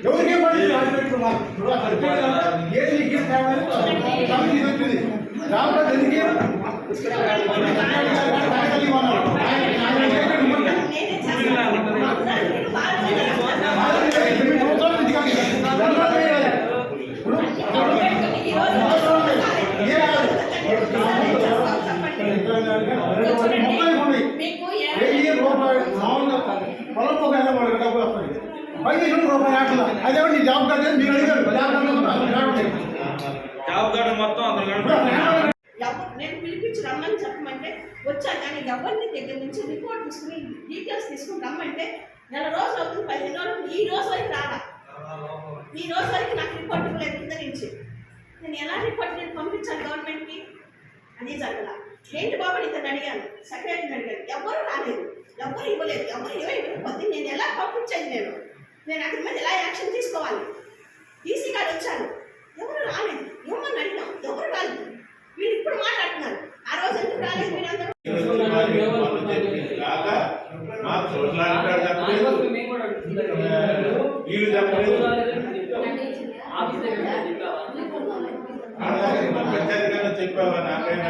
ఎవరికేం పడింది అదేమండి job card మీరు అడిగారు జాబ్ కార్డు మొత్తం నేను పిలిపించి రమ్మని చెప్పమంటే వచ్చా, కానీ ఎవరిని దగ్గర నుంచి రిపోర్ట్ తీసుకుని డీటెయిల్స్ తీసుకుని రమ్మంటే నెల రోజులు అవుతుంది, 15 రోజులు, ఈ రోజు వరకు రాదా? ఈ రోజు వరకు నాకు రిపోర్ట్ ఇవ్వలేదు కింద నుంచి. నేను ఎలా రిపోర్ట్ నేను పంపించాను గవర్నమెంట్కి? అది జరగల. ఏంటి బాబు ఇతను అడిగాను, సెక్రటరీని అడిగాను, ఎవరు రాలేదు, ఎవరు ఇవ్వలేదు, ఎవరు ఇవ్వకపోతే నేను ఎలా పంపించాను? నేను అక్కడి మీద ఎలా యాక్షన్ తీసుకోవాలి? ఈసీ గారు వచ్చారు, ఎవరు రాలేదు, ఇవ్వమని అడిగాం, ఎవరు రాలేదు. వీళ్ళు ఇప్పుడు మాట్లాడుతున్నారు, ఆ రోజు ఎందుకు రాలేదు మీరందరూ? చెప్పావా? నాకైనా